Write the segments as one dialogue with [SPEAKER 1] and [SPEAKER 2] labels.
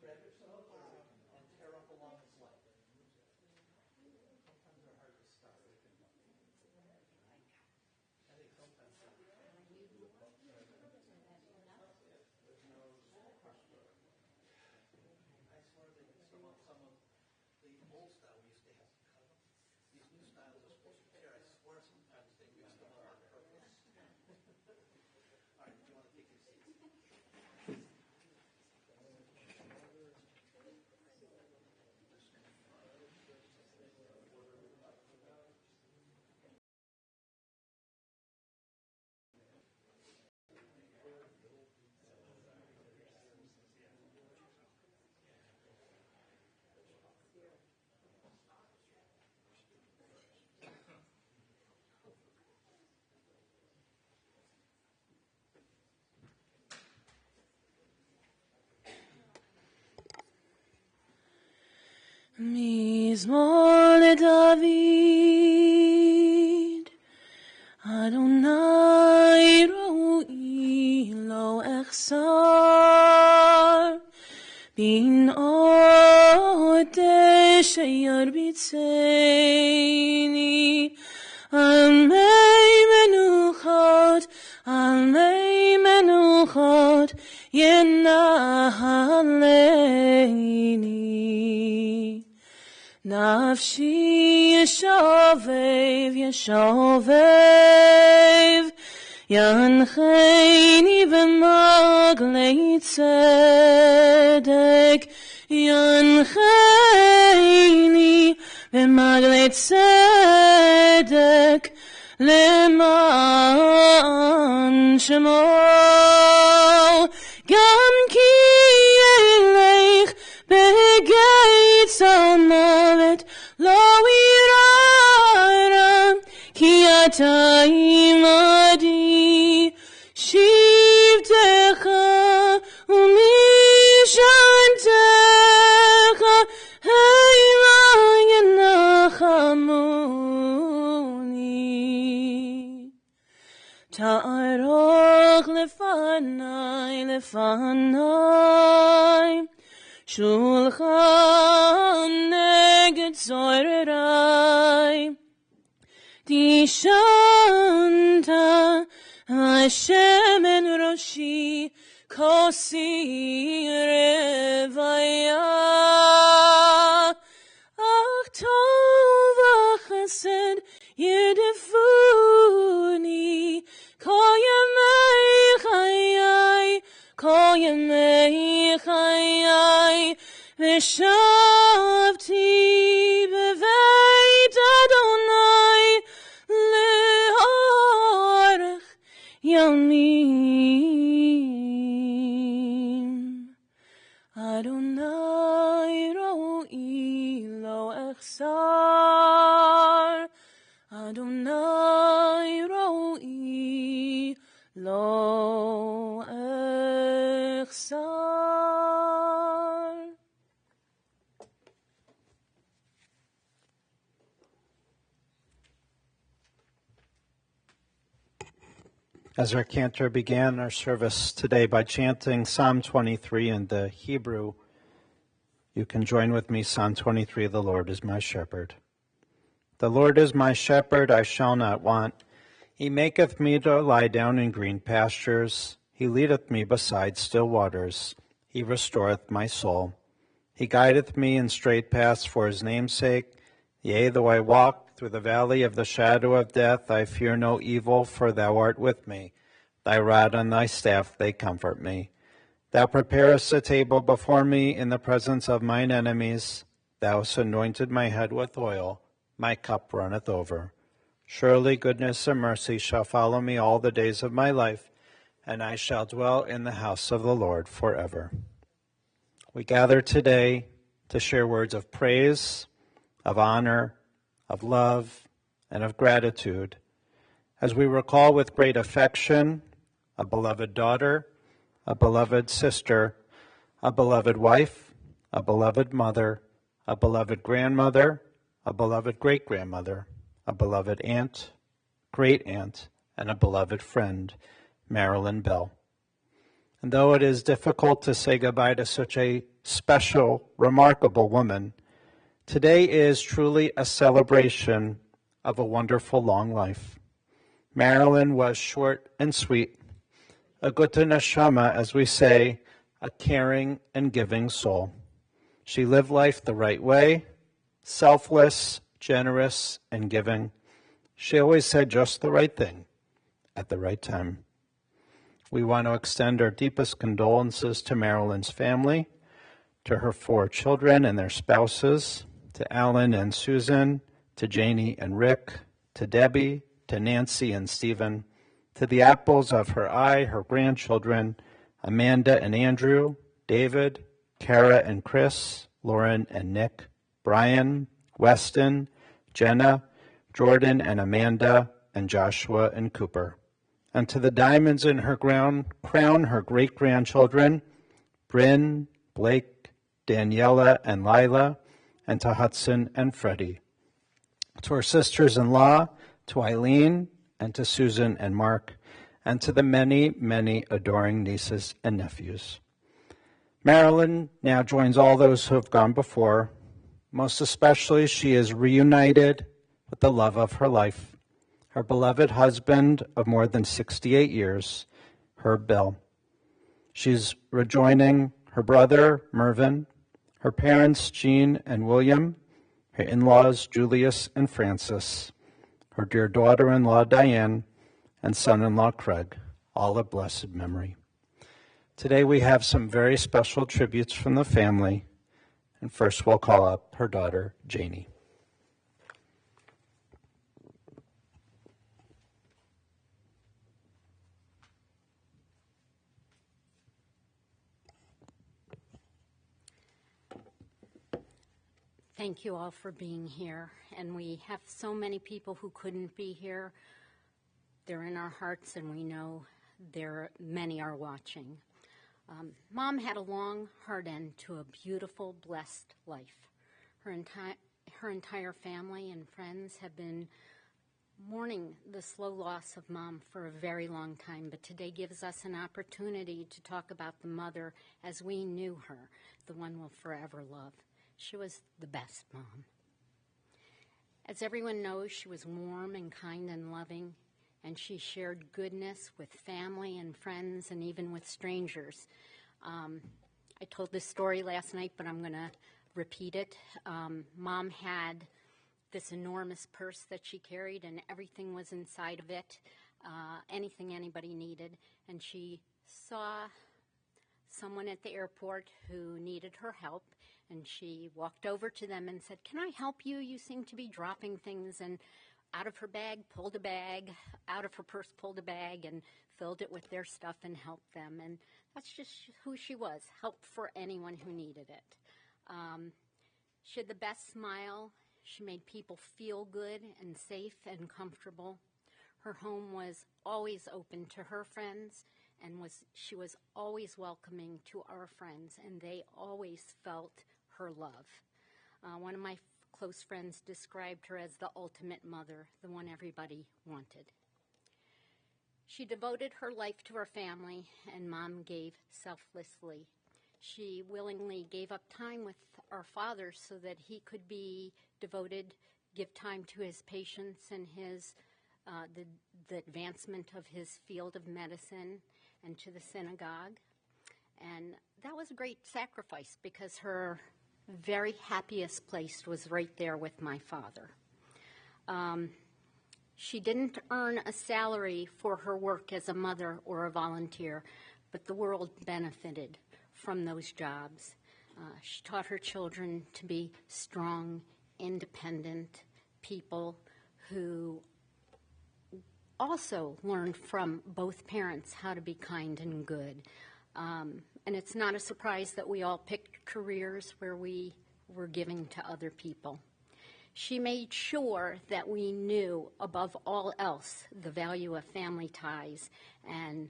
[SPEAKER 1] grab yourself and tear up along his leg. Sometimes they're hard to start. I think sometimes I swear that some of the old style we used to have to cut them. These new styles are supposed to tear. I swear sometimes they use them on purpose. All right, you want to take your seats?
[SPEAKER 2] מזמור לדוד, אדוני רואי לא אחסר, בנאות שירביצני, על מי מנוחות ינהלני. נפשי ישובב, ינחני במעגלי צדק, ינחני במעגלי צדק, למען שמו. גם כי ילך בגיא המוות לא ירא, כי אתה עמדי, שבטך ומשענתך המה ינחמוני. תערוך לפני שולחן נגד צורריי, תשענת השמן ראשי, כוסי רוויה. אך טוב וחסד ירדפוני, כל ימי חיי, ושבתי בבית אדוני לאורך ימים. אדוני רואי לא אחסר, אדוני רואי לא אחסר.
[SPEAKER 3] As our cantor began our service today by chanting Psalm 23 in the Hebrew, you can join with me Psalm 23, the Lord is my shepherd. The Lord is my shepherd, I shall not want. He maketh me to lie down in green pastures. He leadeth me beside still waters. He restoreth my soul. He guideth me in straight paths for his name's sake. Yea, though I walk through the valley of the shadow of death, I fear no evil, for thou art with me. Thy rod and thy staff, they comfort me. Thou preparest a table before me in the presence of mine enemies. Thou hast anointed my head with oil. My cup runneth over. Surely goodness and mercy shall follow me all the days of my life, and I shall dwell in the house of the Lord forever. We gather today to share words of praise, of honor, of love, and of gratitude, as we recall with great affection a beloved daughter, a beloved sister, a beloved wife, a beloved mother, a beloved grandmother, a beloved great-grandmother, a beloved aunt, great-aunt, and a beloved friend, Marilyn Bell. And though it is difficult to say goodbye to such a special, remarkable woman. Today is truly a celebration of a wonderful long life. Marilyn was short and sweet, a gute neshama, as we say, a caring and giving soul. She lived life the right way, selfless, generous, and giving. She always said just the right thing at the right time. We want to extend our deepest condolences to Marilyn's family, to her 4 children and their spouses, to Alan and Susan, to Janie and Rick, to Debbie, to Nancy and Stephen, to the apples of her eye, her grandchildren, Amanda and Andrew, David, Kara and Chris, Lauren and Nick, Brian, Weston, Jenna, Jordan and Amanda, and Joshua and Cooper. And to the diamonds in her crown, her great-grandchildren, Bryn, Blake, Daniela, and Lila, and to Hudson and Freddie. To her sisters-in-law, to Eileen, and to Susan and Mark, and to the many, many adoring nieces and nephews. Marilyn now joins all those who have gone before. Most especially, she is reunited with the love of her life, her beloved husband of more than 68 years, Herb Bell. She's rejoining her brother, Mervyn, her parents, Jean and William, her in-laws, Julius and Francis, her dear daughter-in-law, Diane, and son-in-law, Craig, all of blessed memory. Today we have some very special tributes from the family, and first we'll call up her daughter, Janie.
[SPEAKER 4] Thank you all for being here, and we have so many people who couldn't be here. They're in our hearts, and we know many are watching. Mom had a long, hard end to a beautiful, blessed life. Her entire family and friends have been mourning the slow loss of Mom for a very long time, but today gives us an opportunity to talk about the mother as we knew her, the one we'll forever love. She was the best mom. As everyone knows, she was warm and kind and loving, and she shared goodness with family and friends and even with strangers. I told this story last night, but I'm going to repeat it. Mom had this enormous purse that she carried, and everything was inside of it, anything anybody needed, and she saw someone at the airport who needed her help, and she walked over to them and said, "Can I help you? You seem to be dropping things." And out of her bag, pulled a bag, out of her purse, pulled a bag, and filled it with their stuff and helped them. And that's just who she was, help for anyone who needed it. She had the best smile. She made people feel good and safe and comfortable. Her home was always open to her friends, and she was always welcoming to our friends, and they always felt her love. One of my close friends described her as the ultimate mother, the one everybody wanted. She devoted her life to her family, and Mom gave selflessly. She willingly gave up time with our father so that he could be devoted, give time to his patients and the advancement of his field of medicine and to the synagogue. And that was a great sacrifice because her very happiest place was right there with my father. She didn't earn a salary for her work as a mother or a volunteer, but the world benefited from those jobs. She taught her children to be strong, independent people who also learned from both parents how to be kind and good. And it's not a surprise that we all picked careers where we were giving to other people. She made sure that we knew, above all else, the value of family ties, and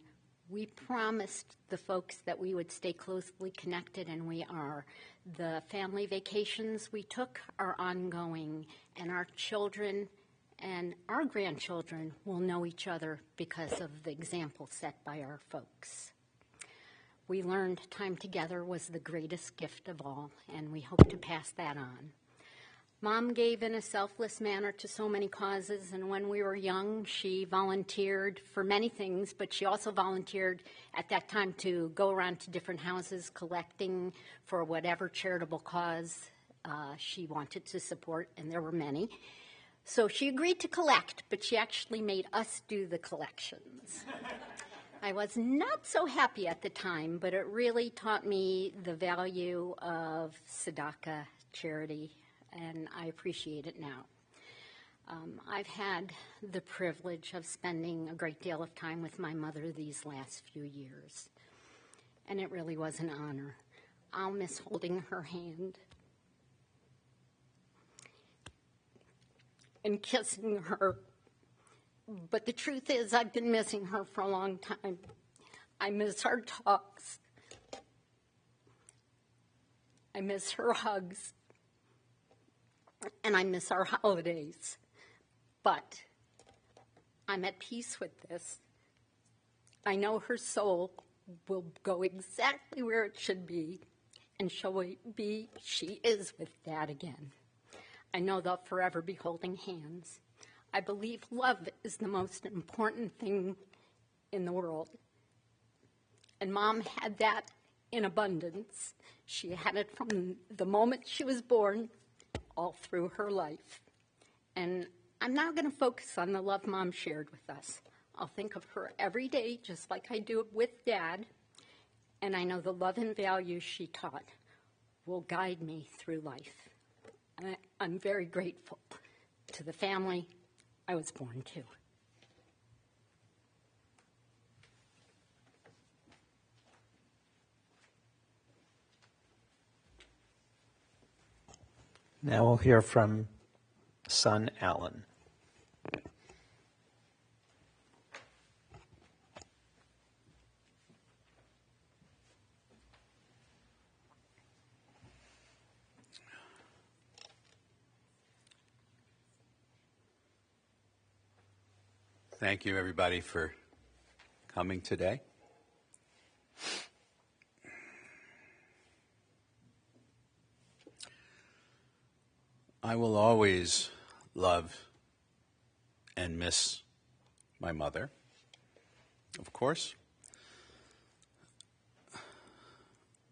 [SPEAKER 4] we promised the folks that we would stay closely connected, and we are. The family vacations we took are ongoing, and our children and our grandchildren will know each other because of the example set by our folks. We learned time together was the greatest gift of all, and we hope to pass that on. Mom gave in a selfless manner to so many causes, and when we were young, she volunteered for many things, but she also volunteered at that time to go around to different houses collecting for whatever charitable cause she wanted to support, and there were many. So she agreed to collect, but she actually made us do the collections. I was not so happy at the time, but it really taught me the value of tzedakah, charity, and I appreciate it now. I've had the privilege of spending a great deal of time with my mother these last few years, and it really was an honor. I'll miss holding her hand and kissing her, but the truth is I've been missing her for a long time. I miss our talks. I miss her hugs. And I miss our holidays. But I'm at peace with this. I know her soul will go exactly where it should be, and she is with Dad again. I know they'll forever be holding hands. I believe love is the most important thing in the world. And Mom had that in abundance. She had it from the moment she was born all through her life. And I'm now going to focus on the love Mom shared with us. I'll think of her every day, just like I do with Dad. And I know the love and values she taught will guide me through life. I'm very grateful to the family I was born to.
[SPEAKER 3] Now we'll hear from son Alan.
[SPEAKER 5] Thank you, everybody, for coming today. I will always love and miss my mother, of course.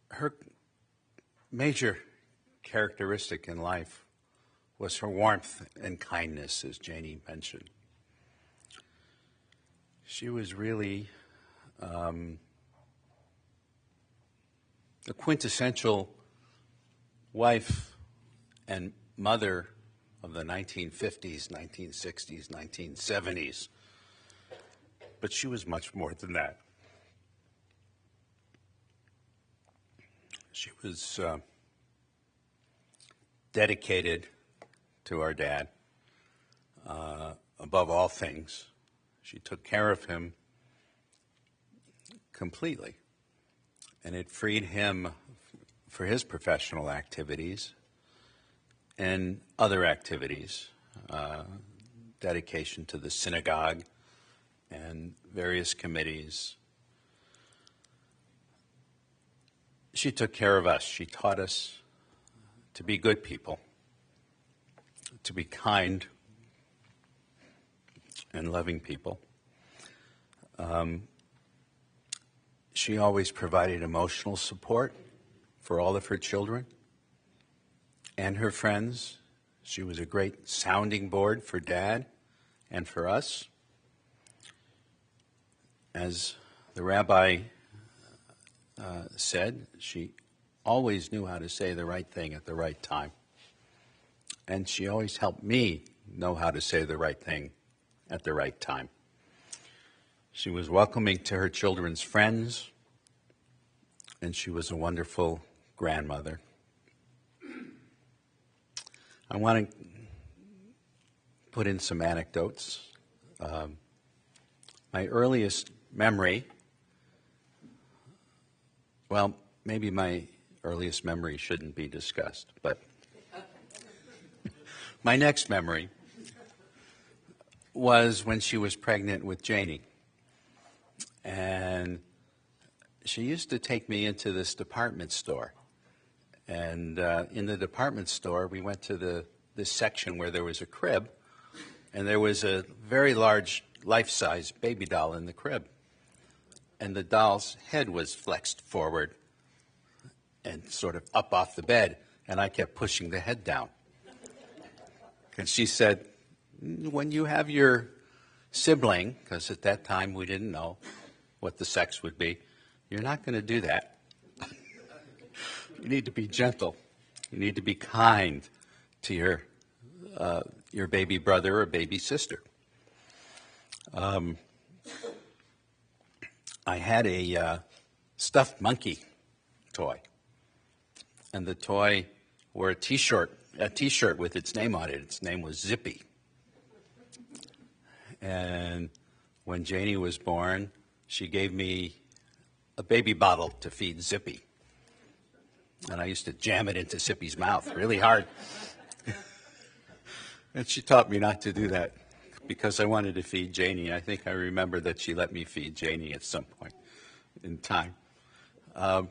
[SPEAKER 5] Her major characteristic in life was her warmth and kindness, as Janie mentioned. She was really the quintessential wife and mother of the 1950s, 1960s, 1970s. But she was much more than that. She was dedicated to our dad above all things. She took care of him completely, and it freed him for his professional activities and other activities, dedication to the synagogue and various committees. She took care of us. She taught us to be good people, to be kind and loving people. She always provided emotional support for all of her children and her friends. She was a great sounding board for Dad and for us. As the rabbi said, she always knew how to say the right thing at the right time. And she always helped me know how to say the right thing at the right time. She was welcoming to her children's friends, and she was a wonderful grandmother. I want to put in some anecdotes. My earliest memory, well, maybe my earliest memory shouldn't be discussed, but my next memory was when she was pregnant with Janie. And she used to take me into this department store. And in the department store, we went to this section where there was a crib, and there was a very large life-size baby doll in the crib. And the doll's head was flexed forward and sort of up off the bed, and I kept pushing the head down. And she said, when you have your sibling, because at that time we didn't know what the sex would be, you're not going to do that. You need to be gentle. You need to be kind to your baby brother or baby sister. I had a stuffed monkey toy, and the toy wore a T-shirt with its name on it. Its name was Zippy. And when Janie was born, she gave me a baby bottle to feed Zippy. And I used to jam it into Zippy's mouth really hard. And she taught me not to do that because I wanted to feed Janie. I think I remember that she let me feed Janie at some point in time. I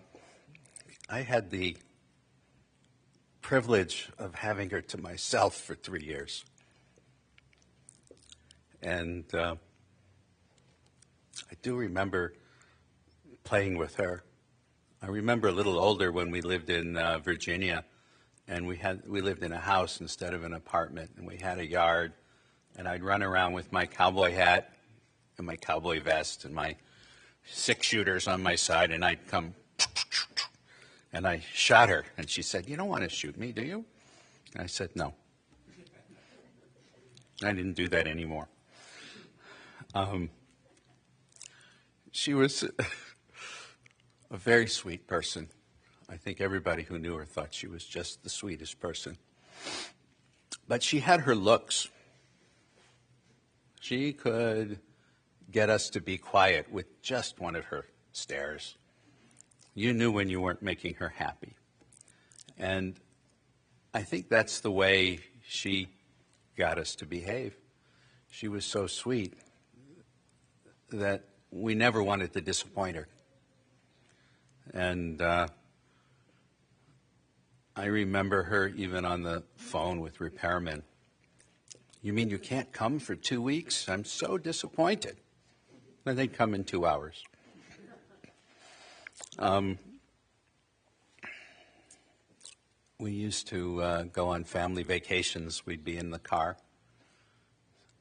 [SPEAKER 5] had the privilege of having her to myself for 3 years. And I do remember playing with her. I remember a little older when we lived in Virginia, and we lived in a house instead of an apartment, and we had a yard, and I'd run around with my cowboy hat and my cowboy vest and my 6-shooters on my side, and I'd come, and I shot her, and she said, "You don't want to shoot me, do you?" And I said, "No." I didn't do that anymore. She was a very sweet person. I think everybody who knew her thought she was just the sweetest person. But she had her looks. She could get us to be quiet with just one of her stares. You knew when you weren't making her happy. And I think that's the way she got us to behave. She was so sweet that we never wanted to disappoint her. And I remember her even on the phone with repairmen. "You mean you can't come for 2 weeks? I'm so disappointed." And they'd come in 2 hours. We used to go on family vacations. We'd be in the car,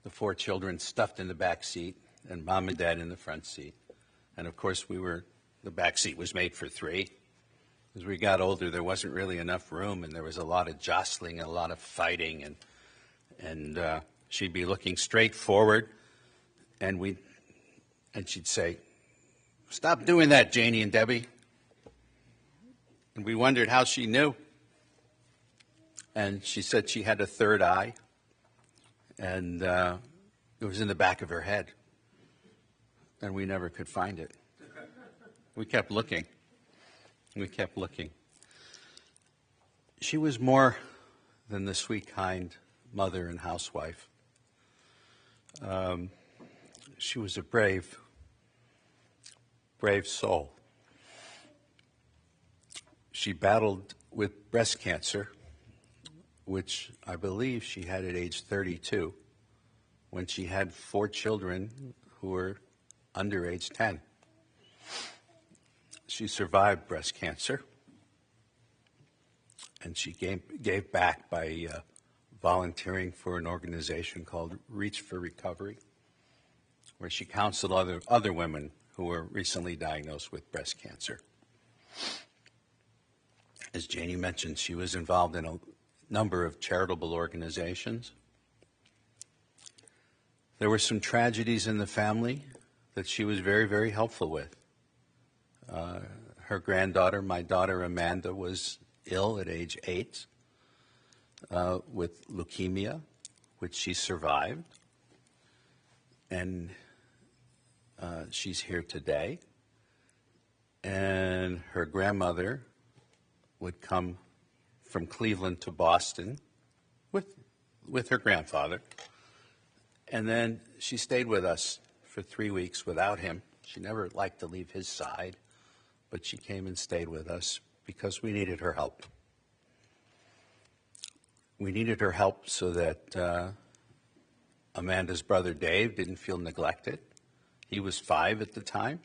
[SPEAKER 5] the 4 children stuffed in the back seat, and Mom and Dad in the front seat. And of course, the back seat was made for 3. As we got older, there wasn't really enough room, and there was a lot of jostling and a lot of fighting, and she'd be looking straight forward, and she'd say, "Stop doing that, Janie and Debbie." And we wondered how she knew. And she said she had a third eye, and it was in the back of her head, and we never could find it. We kept looking. We kept looking. She was more than the sweet, kind mother and housewife. She was a brave soul. She battled with breast cancer, which I believe she had at age 32, when she had 4 children who were under age 10. She survived breast cancer, and she gave back by volunteering for an organization called Reach for Recovery, where she counseled other women who were recently diagnosed with breast cancer. As Janie mentioned, she was involved in a number of charitable organizations. There were some tragedies in the family that she was very, very helpful with. Her granddaughter, my daughter Amanda, was ill at age 8 with leukemia, which she survived. And she's here today. And her grandmother would come from Cleveland to Boston with her grandfather. And then she stayed with us for 3 weeks without him. She never liked to leave his side. but she came and stayed with us because we needed her help. We needed her help so that Amanda's brother Dave didn't feel neglected. He was 5 at the time,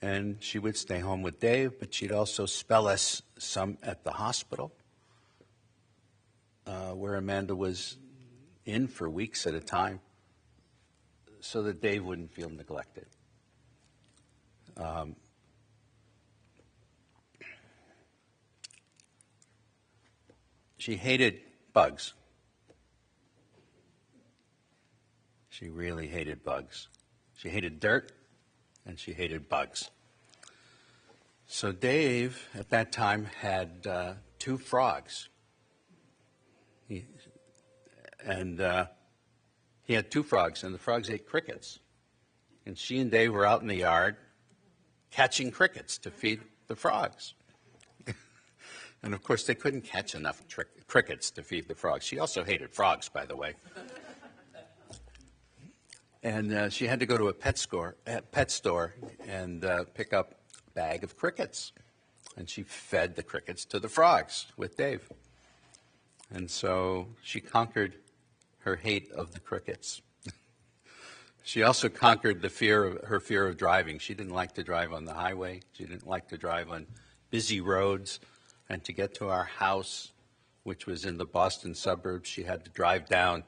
[SPEAKER 5] and she would stay home with Dave, but she'd also spell us some at the hospital, where Amanda was in for weeks at a time, so that Dave wouldn't feel neglected. She hated bugs. She really hated bugs. She hated dirt, and she hated bugs. So Dave, at that time, had 2 frogs. He had 2 frogs, and the frogs ate crickets. And she and Dave were out in the yard catching crickets to feed the frogs. And, of course, they couldn't catch enough crickets to feed the frogs. She also hated frogs, by the way. And she had to go to a pet store and pick up a bag of crickets. And she fed the crickets to the frogs with Dave. And so she conquered her hate of the crickets. She also conquered her fear of driving. She didn't like to drive on the highway. She didn't like to drive on busy roads. And to get to our house, which was in the Boston suburbs, she had to drive down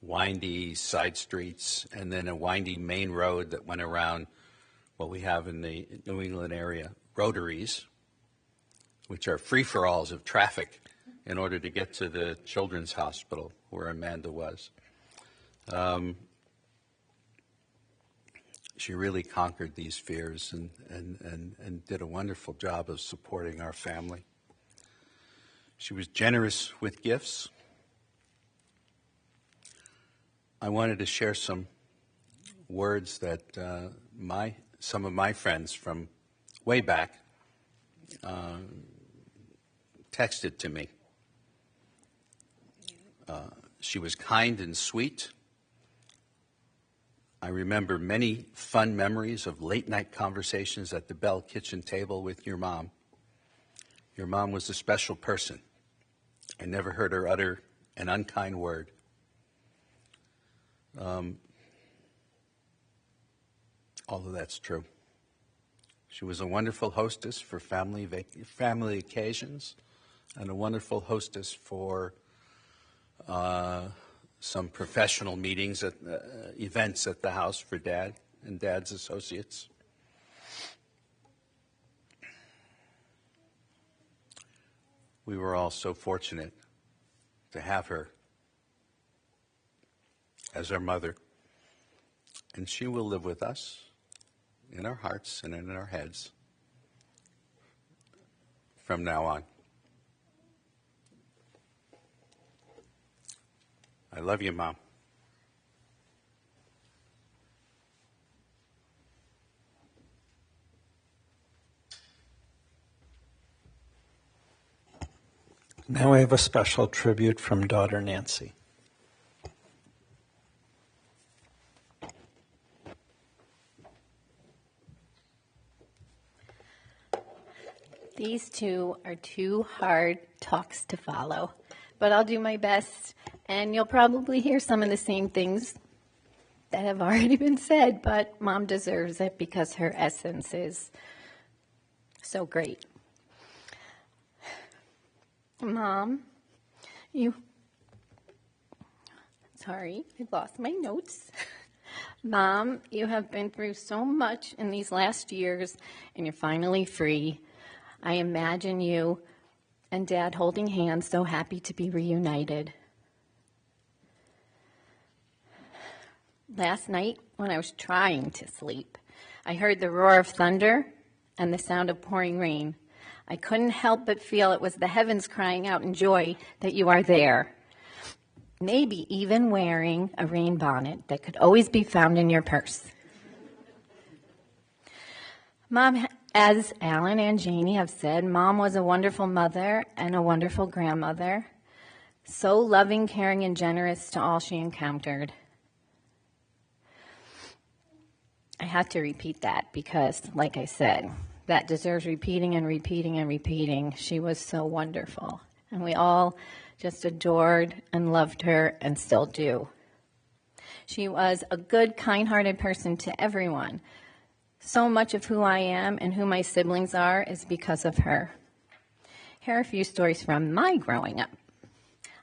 [SPEAKER 5] windy side streets and then a windy main road that went around what we have in the New England area, rotaries, which are free-for-alls of traffic in order to get to the children's hospital where Amanda was. She really conquered these fears and did a wonderful job of supporting our family. She was generous with gifts. I wanted to share some words that some of my friends from way back texted to me. She was kind and sweet. I remember many fun memories of late-night conversations at the Bell kitchen table with your mom. Your mom was a special person. I never heard her utter an unkind word. All of that's true. She was a wonderful hostess for family occasions and a wonderful hostess for some professional meetings at events at the house for Dad and Dad's associates. We were all so fortunate to have her as our mother, and she will live with us in our hearts and in our heads from now on. I love you, Mom.
[SPEAKER 3] Now we have a special tribute from daughter Nancy.
[SPEAKER 6] These 2 are 2 hard talks to follow, but I'll do my best, and you'll probably hear some of the same things that have already been said, but Mom deserves it because her essence is so great. Mom, sorry, I've lost my notes. Mom, you have been through so much in these last years, and you're finally free. I imagine you and Dad holding hands, so happy to be reunited. Last night, when I was trying to sleep, I heard the roar of thunder and the sound of pouring rain. I couldn't help but feel it was the heavens crying out in joy that you are there. Maybe even wearing a rain bonnet that could always be found in your purse. Mom, as Alan and Janie have said, Mom was a wonderful mother and a wonderful grandmother. So loving, caring, and generous to all she encountered. I had to repeat that because, like I said, that deserves repeating and repeating and repeating. She was so wonderful. And we all just adored and loved her and still do. She was a good, kind-hearted person to everyone. So much of who I am and who my siblings are is because of her. Here are a few stories from my growing up.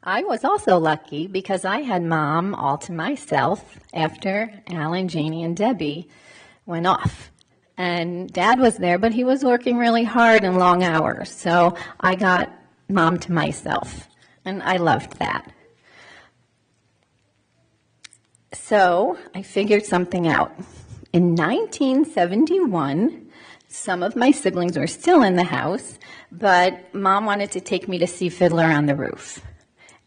[SPEAKER 6] I was also lucky because I had Mom all to myself after Alan, Janie, and Debbie went off. And Dad was there, but he was working really hard and long hours. So I got Mom to myself, and I loved that. So I figured something out. In 1971, some of my siblings were still in the house, but Mom wanted to take me to see Fiddler on the Roof.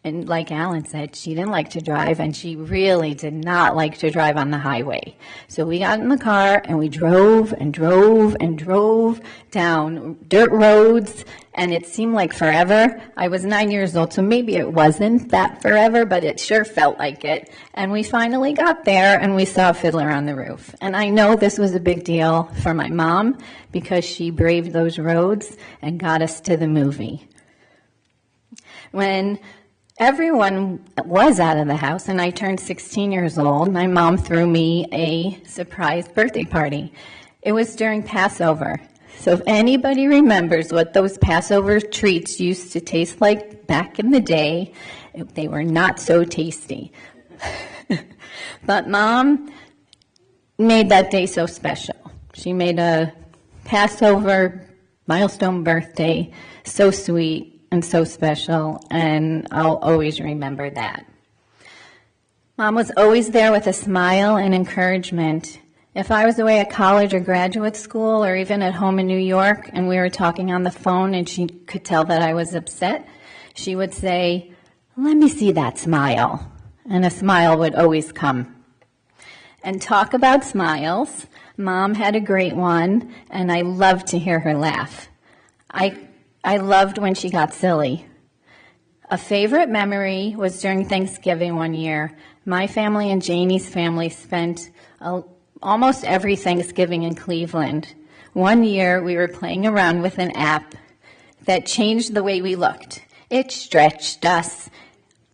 [SPEAKER 6] And like Alan said, she didn't like to drive, and she really did not like to drive on the highway. So we got in the car, and we drove and drove and drove down dirt roads, and it seemed like forever. I was 9 years old, so maybe it wasn't that forever, but it sure felt like it. And we finally got there, and we saw Fiddler on the Roof. And I know this was a big deal for my mom, because she braved those roads and got us to the movie. When everyone was out of the house, and I turned 16 years old, my mom threw me a surprise birthday party. It was during Passover. So if anybody remembers what those Passover treats used to taste like back in the day, they were not so tasty. But Mom made that day so special. She made a Passover milestone birthday so sweet and so special, and I'll always remember that. Mom was always there with a smile and encouragement. If I was away at college or graduate school or even at home in New York and we were talking on the phone and she could tell that I was upset, she would say, "Let me see that smile." And a smile would always come. And talk about smiles, Mom had a great one, and I loved to hear her laugh. I loved when she got silly. A favorite memory was during Thanksgiving one year. My family and Janie's family spent almost every Thanksgiving in Cleveland. One year we were playing around with an app that changed the way we looked. It stretched us.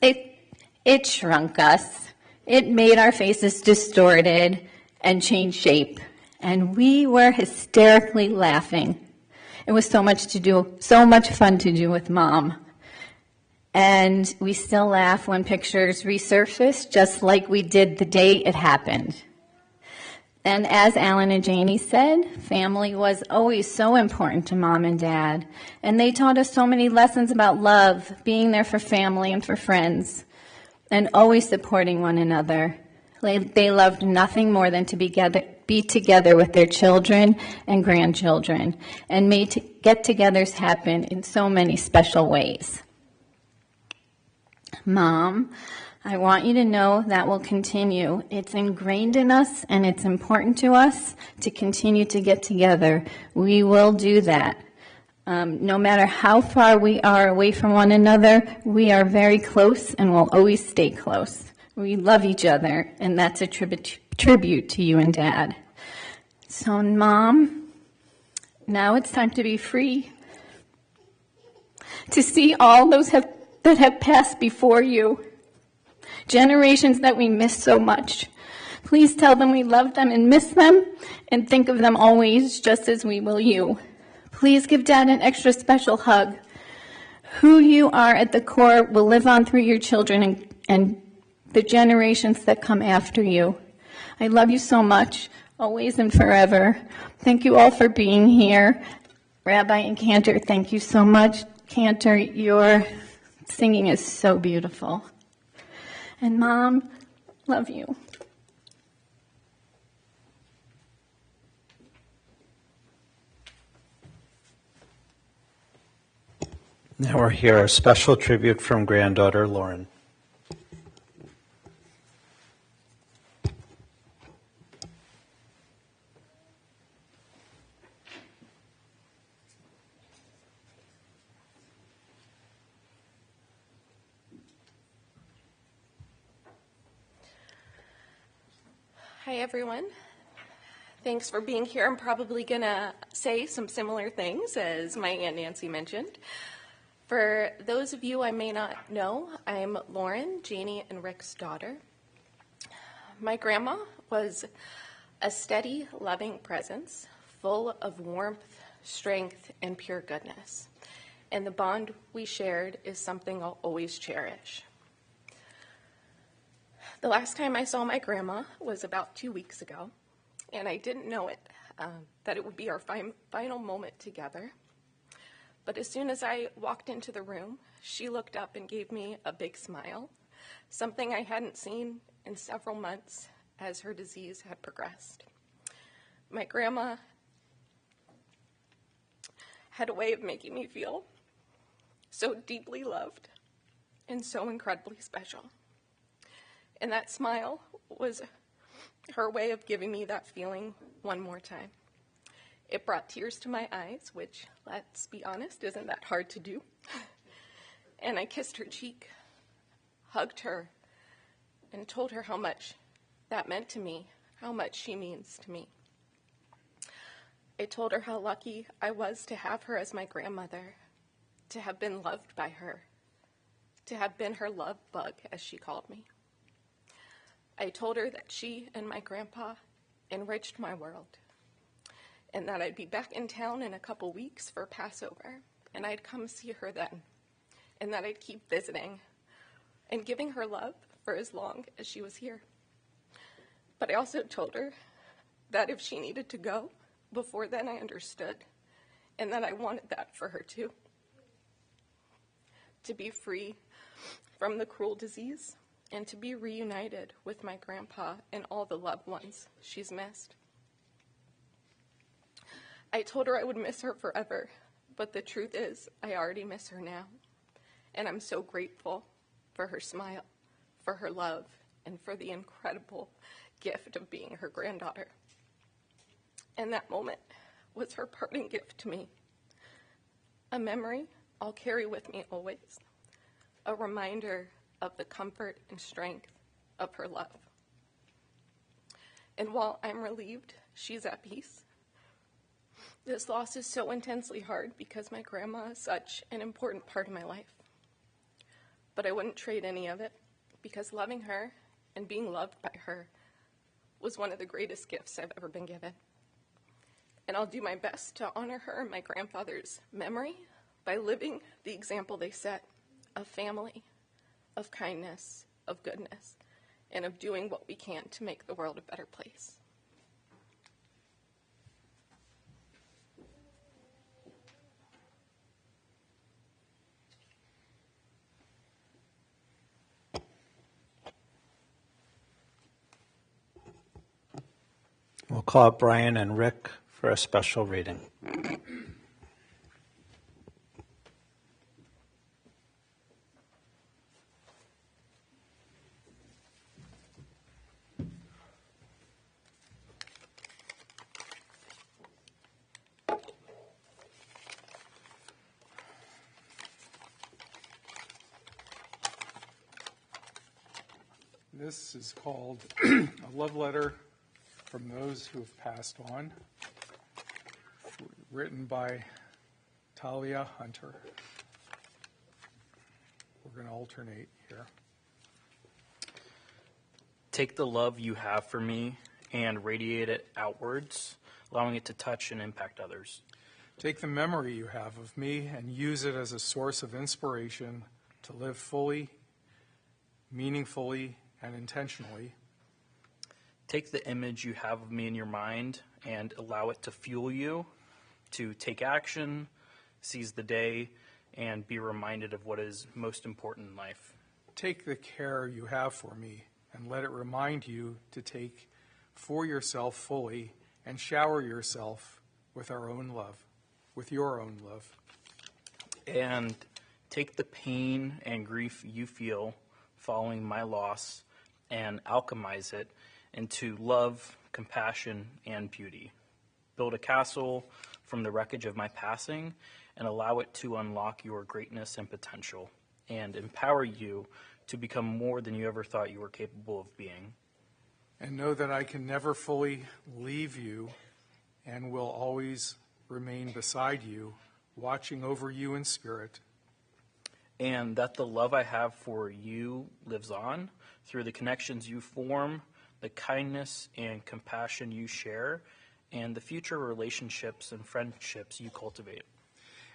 [SPEAKER 6] It shrunk us. It made our faces distorted and change shape. And we were hysterically laughing. It was so much fun to do with Mom. And we still laugh when pictures resurface, just like we did the day it happened. And as Alan and Janie said, family was always so important to Mom and Dad. And they taught us so many lessons about love, being there for family and for friends, and always supporting one another. They loved nothing more than to be together with their children and grandchildren, and made get-togethers happen in so many special ways. Mom, I want you to know that will continue. It's ingrained in us, and it's important to us to continue to get together. We will do that. No matter how far we are away from one another, we are very close and will always stay close. We love each other, and that's a tribute to you and Dad. So, Mom, now it's time to be free, to see all those that have passed before you, generations that we miss so much. Please tell them we love them and miss them, and think of them always just as we will you. Please give Dad an extra special hug. Who you are at the core will live on through your children and the generations that come after you. I love you so much, always and forever. Thank you all for being here. Rabbi and Cantor, thank you so much. Cantor, your singing is so beautiful. And Mom, love you.
[SPEAKER 3] Now we'll hear a special tribute from granddaughter Lauren.
[SPEAKER 7] Hi, everyone. Thanks for being here. I'm probably going to say some similar things as my Aunt Nancy mentioned. For those of you I may not know, I'm Lauren, Janie, and Rick's daughter. My grandma was a steady, loving presence, full of warmth, strength, and pure goodness. And the bond we shared is something I'll always cherish. The last time I saw my grandma was about 2 weeks ago, and I didn't know it, that it would be our final moment together. But as soon as I walked into the room, she looked up and gave me a big smile, something I hadn't seen in several months as her disease had progressed. My grandma had a way of making me feel so deeply loved and so incredibly special. And that smile was her way of giving me that feeling one more time. It brought tears to my eyes, which, let's be honest, isn't that hard to do. And I kissed her cheek, hugged her, and told her how much that meant to me, how much she means to me. I told her how lucky I was to have her as my grandmother, to have been loved by her, to have been her love bug, as she called me. I told her that she and my grandpa enriched my world, and that I'd be back in town in a couple weeks for Passover, and I'd come see her then, and that I'd keep visiting and giving her love for as long as she was here. But I also told her that if she needed to go, before then I understood, and that I wanted that for her too. To be free from the cruel disease, and to be reunited with my grandpa and all the loved ones she's missed. I told her I would miss her forever, but the truth is I already miss her now. And I'm so grateful for her smile, for her love, and for the incredible gift of being her granddaughter. And that moment was her parting gift to me. A memory I'll carry with me always. A reminder of the comfort and strength of her love. And while I'm relieved she's at peace, this loss is so intensely hard because my grandma is such an important part of my life. But I wouldn't trade any of it, because loving her and being loved by her was one of the greatest gifts I've ever been given. And I'll do my best to honor her and my grandfather's memory by living the example they set of family, of kindness, of goodness, and of doing what we can to make the world a better place.
[SPEAKER 3] We'll call up Brian and Rick for a special reading.
[SPEAKER 8] This is called A Love Letter from Those Who Have Passed On, written by Talia Hunter. We're going to alternate here.
[SPEAKER 9] Take the love you have for me and radiate it outwards, allowing it to touch and impact others.
[SPEAKER 8] Take the memory you have of me and use it as a source of inspiration to live fully, meaningfully, and intentionally.
[SPEAKER 9] Take the image you have of me in your mind and allow it to fuel you to take action, seize the day, and be reminded of what is most important in life.
[SPEAKER 8] Take the care you have for me and let it remind you to take for yourself fully and shower yourself with our own love, with your own love.
[SPEAKER 9] And take the pain and grief you feel following my loss and alchemize it into love, compassion, and beauty. Build a castle from the wreckage of my passing and allow it to unlock your greatness and potential and empower you to become more than you ever thought you were capable of being.
[SPEAKER 8] and know that I can never fully leave you and will always remain beside you, watching over you in spirit.
[SPEAKER 9] And that the love I have for you lives on through the connections you form, the kindness and compassion you share, and the future relationships and friendships you cultivate.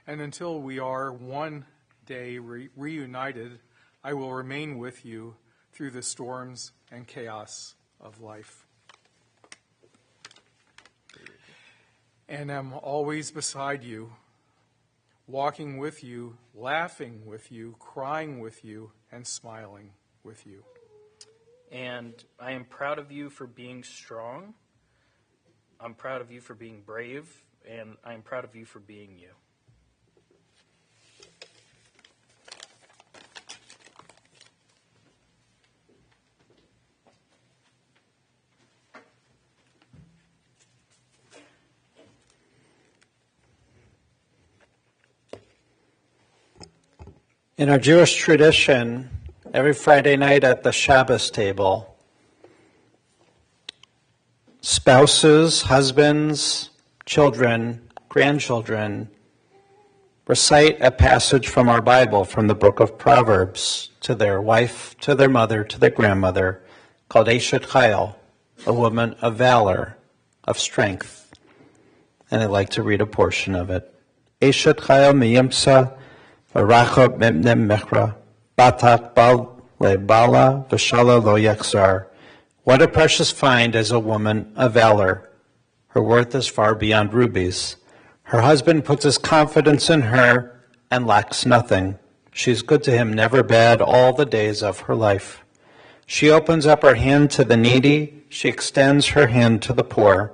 [SPEAKER 8] And until we are one day reunited, I will remain with you through the storms and chaos of life. And am always beside you, walking with you, laughing with you, crying with you, and smiling with you.
[SPEAKER 9] And I am proud of you for being strong. I'm proud of you for being brave, and I am proud of you for being you.
[SPEAKER 3] In our Jewish tradition, every Friday night at the Shabbos table, spouses, husbands, children, grandchildren recite a passage from our Bible, from the book of Proverbs, to their wife, to their mother, to their grandmother, called Eshet Chayil, a woman of valor, of strength. And I'd like to read a portion of it. Eshet Chayil miyimsa v'rachab mipnem mechra, batak bal lebala v'shala lo yachzar. What a precious find is a woman of valor. Her worth is far beyond rubies. Her husband puts his confidence in her and lacks nothing. She is good to him, never bad, all the days of her life. She opens up her hand to the needy. She extends her hand to the poor.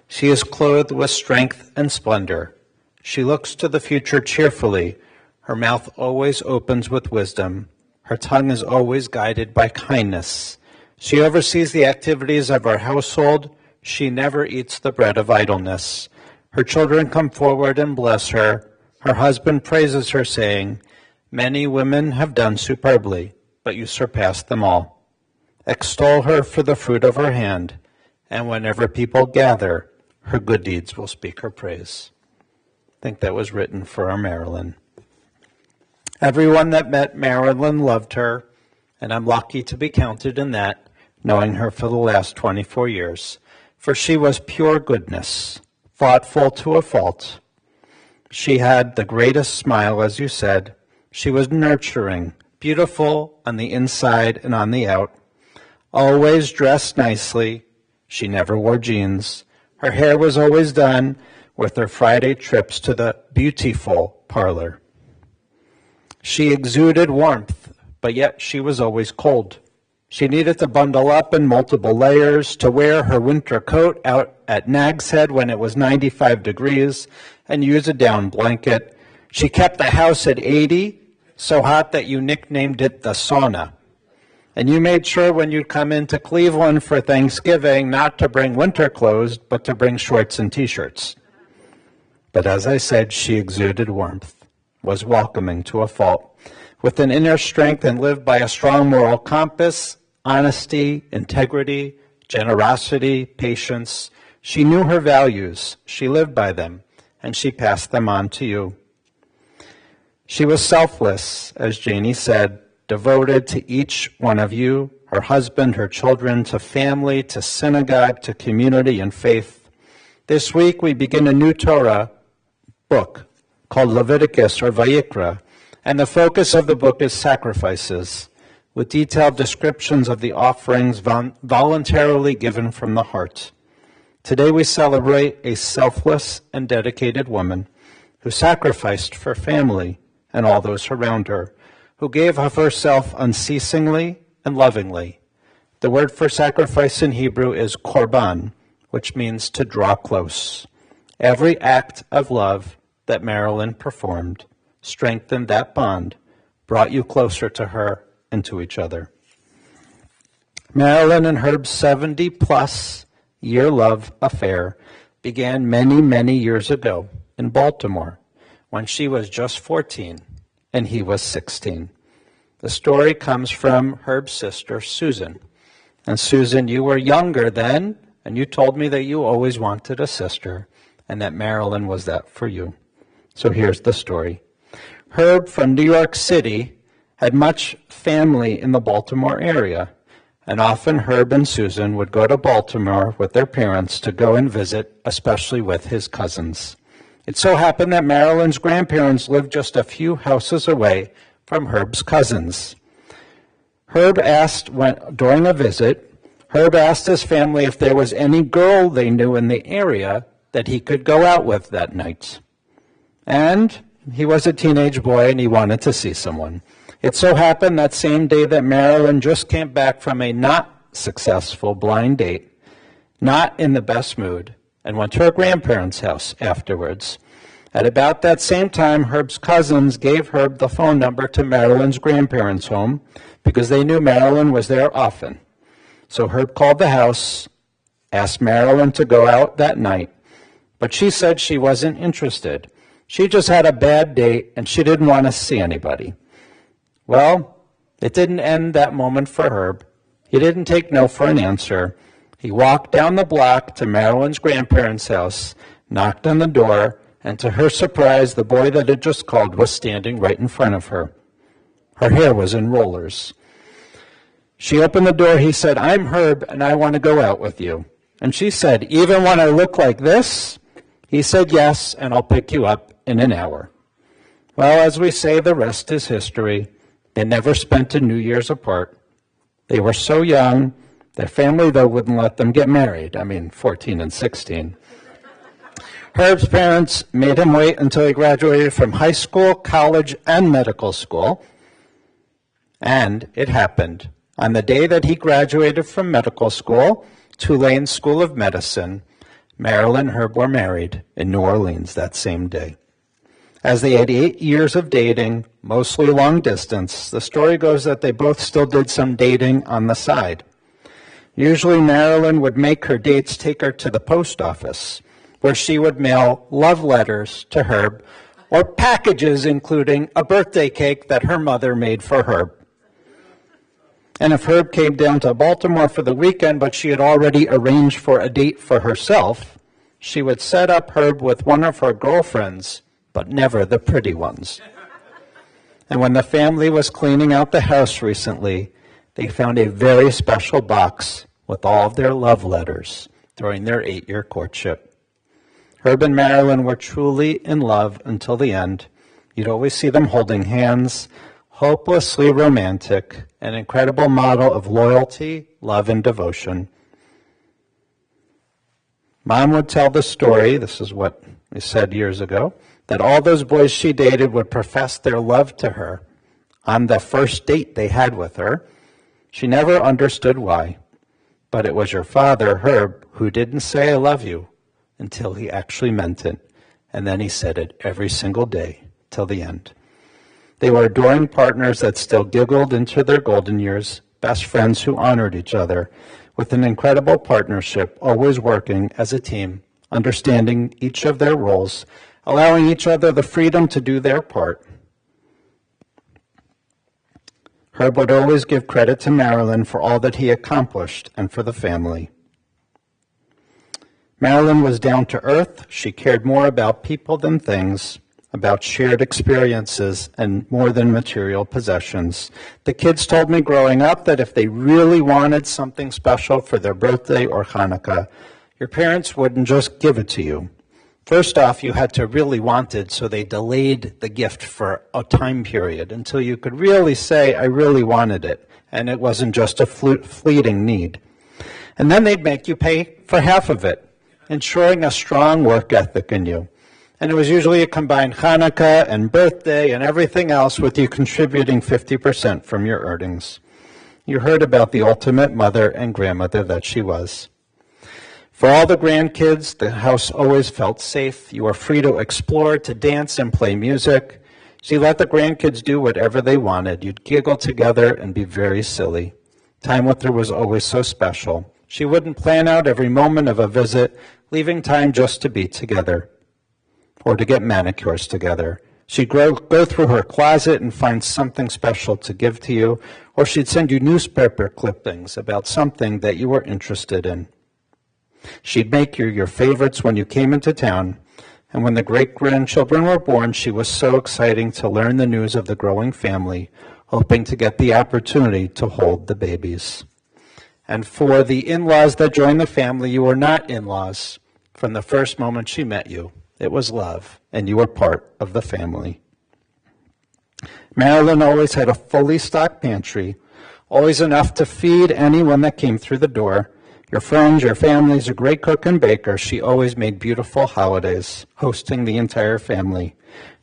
[SPEAKER 3] She is clothed with strength and splendor. She looks to the future cheerfully. Her mouth always opens with wisdom. Her tongue is always guided by kindness. She oversees the activities of her household. She never eats the bread of idleness. Her children come forward and bless her. Her husband praises her, saying, "Many women have done superbly, but you surpassed them all." Extol her for the fruit of her hand, and whenever people gather, her good deeds will speak her praise. I think that was written for our Marilyn. Everyone that met Marilyn loved her, and I'm lucky to be counted in that, knowing her for the last 24 years. For she was pure goodness, thoughtful to a fault. She had the greatest smile, as you said. She was nurturing, beautiful on the inside and on the out. Always dressed nicely. She never wore jeans. Her hair was always done with her Friday trips to the beautiful parlor. She exuded warmth, but yet she was always cold. She needed to bundle up in multiple layers, to wear her winter coat out at Nag's Head when it was 95 degrees, and use a down blanket. She kept the house at 80, so hot that you nicknamed it the sauna. And you made sure when you'd come into Cleveland for Thanksgiving not to bring winter clothes, but to bring shorts and T-shirts. But as I said, she exuded warmth, was welcoming to a fault, with an inner strength, and lived by a strong moral compass, honesty, integrity, generosity, patience. She knew her values, she lived by them, and she passed them on to you. She was selfless, as Janie said, devoted to each one of you, her husband, her children, to family, to synagogue, to community and faith. This week we begin a new Torah book called Leviticus or Vayikra, and the focus of the book is sacrifices, with detailed descriptions of the offerings voluntarily given from the heart. Today we celebrate a selfless and dedicated woman who sacrificed for family and all those around her, who gave of herself unceasingly and lovingly. The word for sacrifice in Hebrew is korban, which means to draw close. Every act of love that Marilyn performed strengthened that bond, brought you closer to her and to each other. Marilyn and Herb's 70-plus year love affair began many, many years ago in Baltimore, when she was just 14 and he was 16. The story comes from Herb's sister, Susan, And Susan, you were younger then, and you told me that you always wanted a sister, and that Marilyn was that for you. So here's the story. Herb from New York City had much family in the Baltimore area, and often Herb and Susan would go to Baltimore with their parents to go and visit, especially with his cousins. It so happened that Marilyn's grandparents lived just a few houses away from Herb's cousins. During a visit, Herb asked his family if there was any girl they knew in the area that he could go out with that night. And he was a teenage boy and he wanted to see someone. It so happened that same day that Marilyn just came back from a not successful blind date, not in the best mood, and went to her grandparents' house afterwards. At about that same time, Herb's cousins gave Herb the phone number to Marilyn's grandparents' home because they knew Marilyn was there often. So Herb called the house, asked Marilyn to go out that night, but she said she wasn't interested. She just had a bad date and she didn't want to see anybody. Well, it didn't end that moment for Herb. He didn't take no for an answer. He walked down the block to Marilyn's grandparents' house, knocked on the door, and to her surprise, the boy that had just called was standing right in front of her. Her hair was in rollers. She opened the door. He said, "I'm Herb, and I want to go out with you." And she said, "Even when I look like this?" He said, "Yes, and I'll pick you up in an hour." Well, as we say, the rest is history. They never spent a New Year's apart. They were so young, their family, though, wouldn't let them get married. 14 and 16. Herb's parents made him wait until he graduated from high school, college, and medical school. And it happened. On the day that he graduated from medical school, Tulane School of Medicine, Marilyn and Herb were married in New Orleans that same day. As they had 8 years of dating, mostly long distance, the story goes that they both still did some dating on the side. Usually Marilyn would make her dates take her to the post office, where she would mail love letters to Herb, or packages including a birthday cake that her mother made for Herb. And if Herb came down to Baltimore for the weekend, but she had already arranged for a date for herself, she would set up Herb with one of her girlfriends, but never the pretty ones. And when the family was cleaning out the house recently, they found a very special box with all of their love letters during their 8-year courtship. Herb and Marilyn were truly in love until the end. You'd always see them holding hands, hopelessly romantic, an incredible model of loyalty, love, and devotion. Mom would tell the story, this is what we said years ago, that all those boys she dated would profess their love to her on the first date they had with her. She never understood why, but it was your father, Herb, who didn't say "I love you" until he actually meant it, and then he said it every single day till the end. They were adoring partners that still giggled into their golden years, best friends who honored each other, with an incredible partnership, always working as a team, understanding each of their roles, allowing each other the freedom to do their part. Herb would always give credit to Marilyn for all that he accomplished and for the family. Marilyn was down to earth. She cared more about people than things, about shared experiences, and more than material possessions. The kids told me growing up that if they really wanted something special for their birthday or Hanukkah, your parents wouldn't just give it to you. First off, you had to really want it, so they delayed the gift for a time period until you could really say, "I really wanted it," and it wasn't just a fleeting need. And then they'd make you pay for half of it, ensuring a strong work ethic in you. And it was usually a combined Hanukkah and birthday and everything else, with you contributing 50% from your earnings. You heard about the ultimate mother and grandmother that she was. For all the grandkids, the house always felt safe. You were free to explore, to dance and play music. She let the grandkids do whatever they wanted. You'd giggle together and be very silly. Time with her was always so special. She wouldn't plan out every moment of a visit, leaving time just to be together or to get manicures together. She'd go through her closet and find something special to give to you, or she'd send you newspaper clippings about something that you were interested in. She'd make you your favorites when you came into town, and when the great-grandchildren were born, she was so exciting to learn the news of the growing family, hoping to get the opportunity to hold the babies. And for the in-laws that joined the family, you were not in-laws. From the first moment she met you, it was love, and you were part of the family. Marilyn always had a fully stocked pantry, always enough to feed anyone that came through the door. Your friends, your family's a great cook and baker. She always made beautiful holidays, hosting the entire family.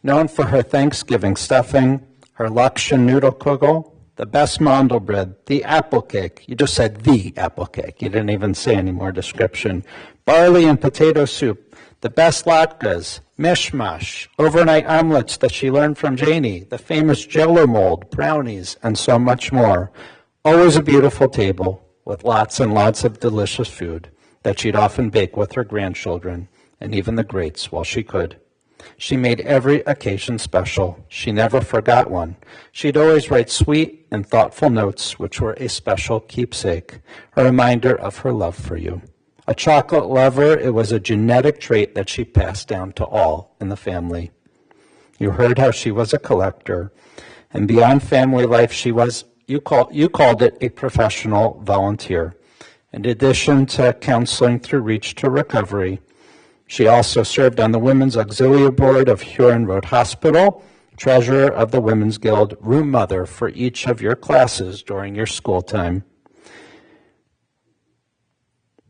[SPEAKER 3] Known for her Thanksgiving stuffing, her Lakshan noodle kugel, the best mandel bread, the apple cake. You just said the apple cake. You didn't even say any more description. Barley and potato soup, the best latkes, mishmash, overnight omelets that she learned from Janie, the famous Jell-O mold, brownies, and so much more. Always a beautiful table with lots and lots of delicious food that she'd often bake with her grandchildren and even the greats while she could. She made every occasion special. She never forgot one. She'd always write sweet and thoughtful notes, which were a special keepsake, a reminder of her love for you. A chocolate lover, it was a genetic trait that she passed down to all in the family. You heard how she was a collector, and beyond family life, she was, you called it a professional volunteer. In addition to counseling through Reach to Recovery, she also served on the Women's Auxiliary Board of Huron Road Hospital, treasurer of the Women's Guild, room mother for each of your classes during your school time.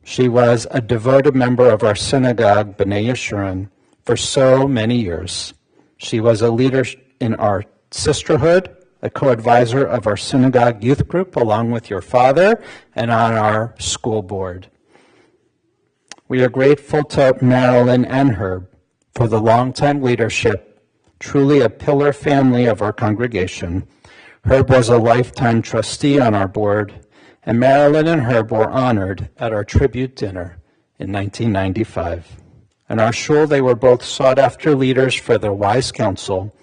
[SPEAKER 3] She was a devoted member of our synagogue, B'nai Yeshurun, for so many years. She was a leader in our sisterhood, a co-advisor of our synagogue youth group, along with your father, and on our school board. We are grateful to Marilyn and Herb for the longtime leadership, truly a pillar family of our congregation. Herb was a lifetime trustee on our board, and Marilyn and Herb were honored at our tribute dinner in 1995. In our shul, they were both sought-after leaders for their wise counsel,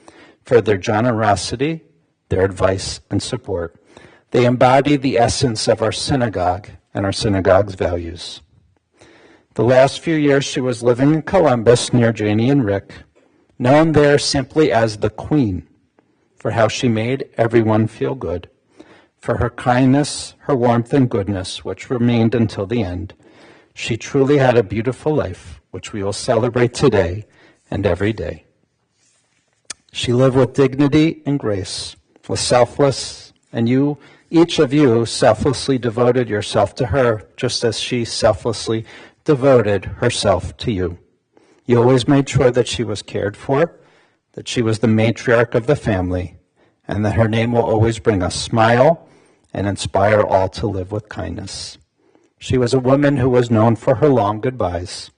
[SPEAKER 3] for their generosity, their advice, and support. They embodied the essence of our synagogue and our synagogue's values. The last few years she was living in Columbus near Janie and Rick, known there simply as the Queen, for how she made everyone feel good, for her kindness, her warmth, and goodness, which remained until the end. She truly had a beautiful life, which we will celebrate today and every day. She lived with dignity and grace, was selfless, and you, each of you, selflessly devoted yourself to her, just as she selflessly devoted herself to you. You always made sure that she was cared for, that she was the matriarch of the family, and that her name will always bring a smile and inspire all to live with kindness. She was a woman who was known for her long goodbyes.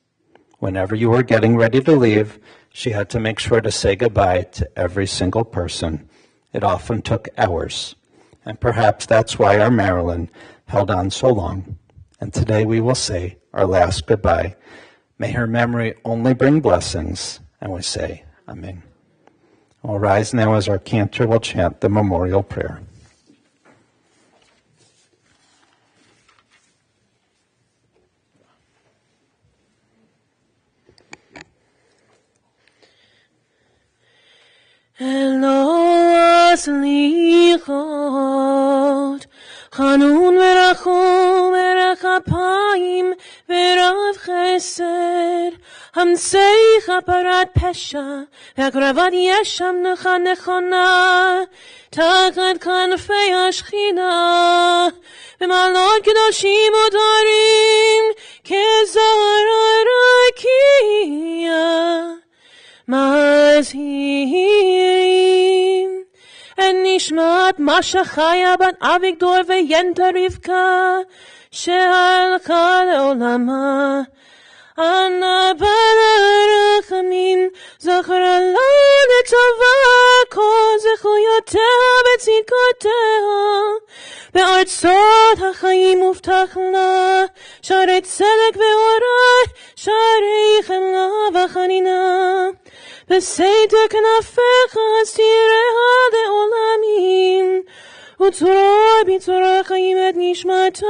[SPEAKER 3] Whenever you were getting ready to leave, she had to make sure to say goodbye to every single person. It often took hours, and perhaps that's why our Marilyn held on so long. And today we will say our last goodbye. May her memory only bring blessings, and we say Amen. We'll rise now as our cantor will chant the memorial prayer.
[SPEAKER 2] Elo aslichot, Chanun verachum verachapayim verav chesed, Hamsei chaparat pesha, ve'akravat yesham necha nechona, Tachat kanfei hashchina, V'malot kedoshim udarim, Kezar arakia, Mazhirim, and Nishmat Masha Chaya bat Avigdor ve'yenta Rivka, she'alcha le'olama, Anna b'rachamim, zachara la l'tova, kol zechuyotea betzidkotea, be'artzot ha'chayim uftach la, sharei tzedek ve'orah, sharei chemla v'chanina, בסתר כנפיך הסתיריה לעולמים, וצרור בצרור חיים את נשמתה.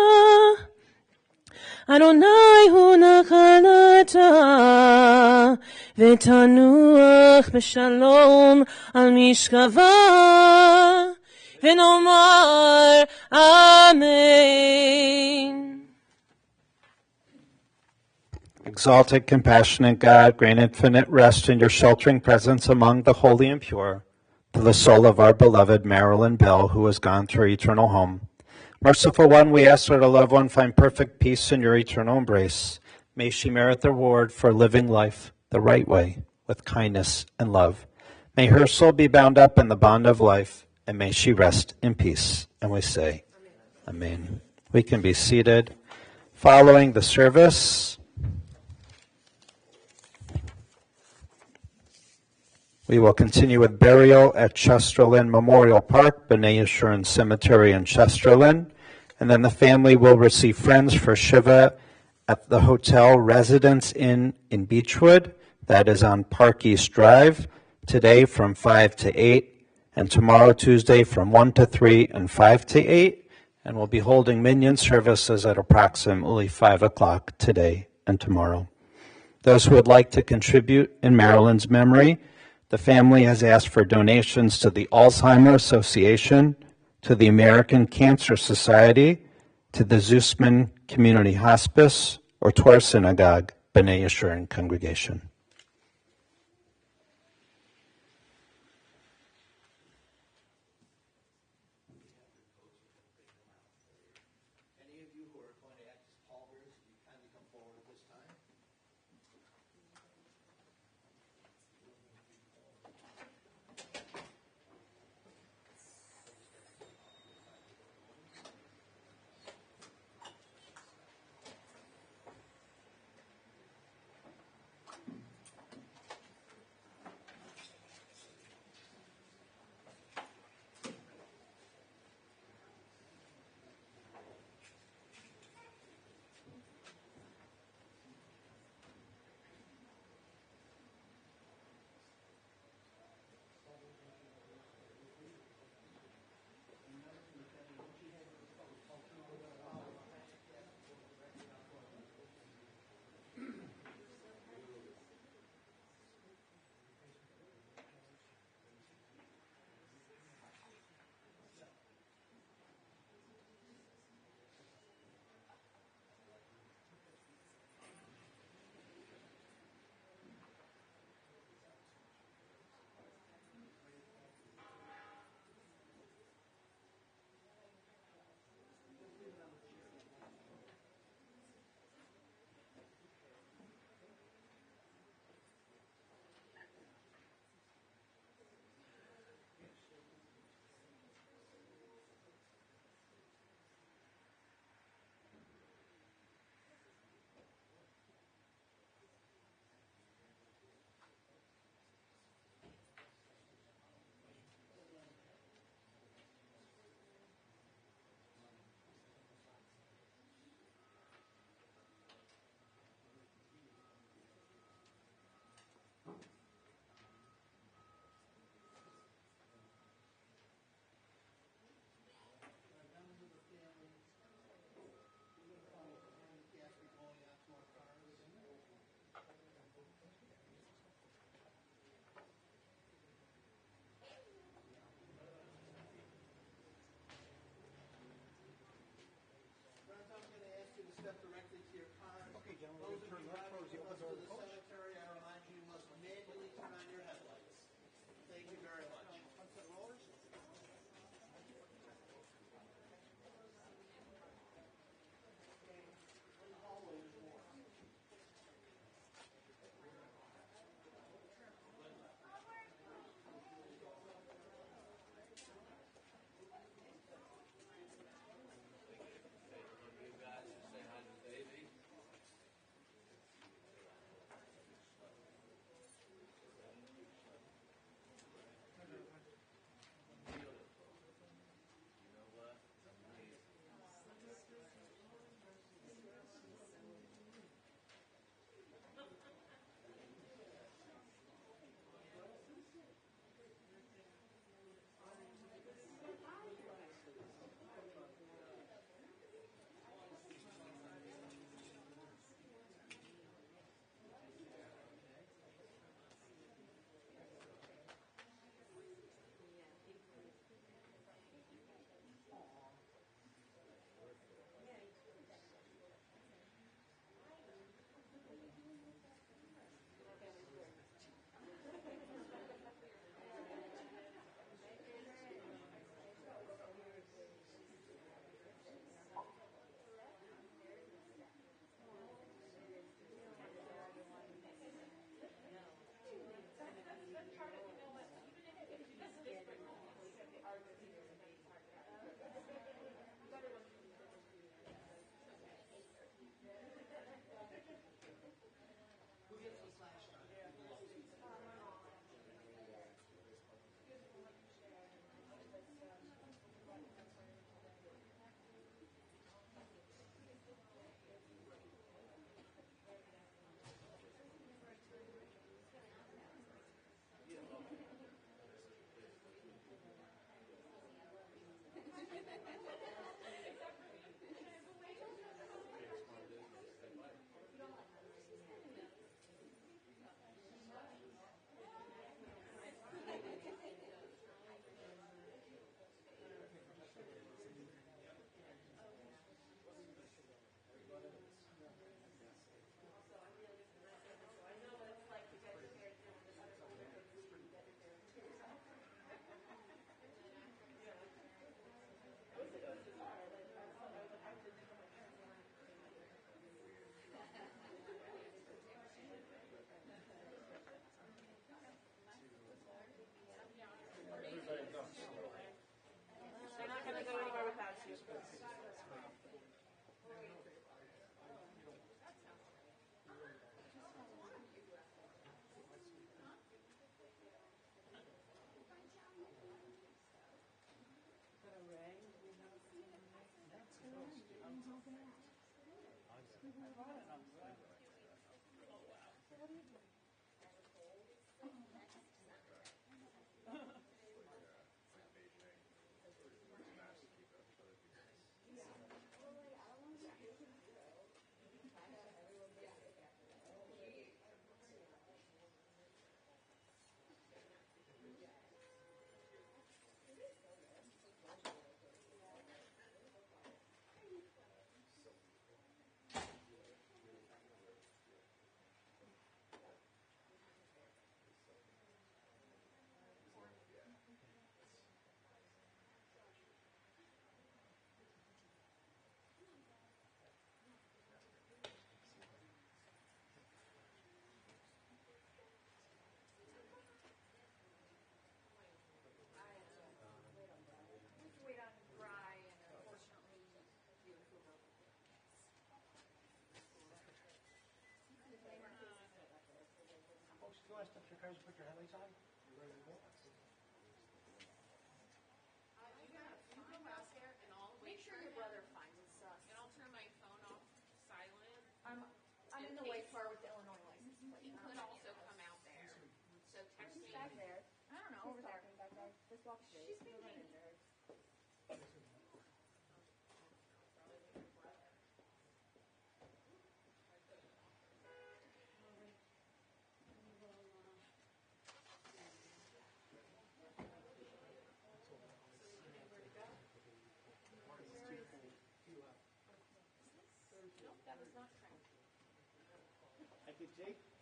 [SPEAKER 2] אדוני הוא נחלתה, ותנוח בשלום על משכבה, ונאמר אמן.
[SPEAKER 3] Exalted, compassionate God, grant infinite rest in your sheltering presence among the holy and pure, to the soul of our beloved Marilyn Bell, who has gone to her eternal home. Merciful One, we ask that our loved one find perfect peace in your eternal embrace. May she merit the reward for living life the right way, with kindness and love. May her soul be bound up in the bond of life, and may she rest in peace. And we say, Amen. We can be seated. Following the service, we will continue with burial at Chesterland Memorial Park, B'nai Yeshurun Cemetery in Chesterland. And then the family will receive friends for Shiva at the Hotel Residence Inn in Beechwood. That is on Park East Drive, today from 5 to 8, and tomorrow, Tuesday, from 1 to 3 and 5 to 8. And we'll be holding minion services at approximately 5 o'clock today and tomorrow. Those who would like to contribute in Marilyn's memory, the family has asked for donations to the Alzheimer's Association, to the American Cancer Society, to the Zusman Community Hospice, or to our synagogue, B'nai Yeshurun congregation.
[SPEAKER 1] Any of you who are going to act as pallbearers, if you kindly come forward at this time. Folks, if you want to step to your cars and put your headlights on, you're ready to go.
[SPEAKER 7] Make sure your brother finds us. And I'll turn my phone off silent.
[SPEAKER 10] I'm in the white car with the Illinois license plate.
[SPEAKER 7] He could also come out there. So text me.
[SPEAKER 10] Back there. I don't know, over there. Back there. Just walk straight.
[SPEAKER 7] She's been
[SPEAKER 10] in
[SPEAKER 7] hanging.
[SPEAKER 10] there.
[SPEAKER 7] That was not Frank.
[SPEAKER 1] Thank you, Jake.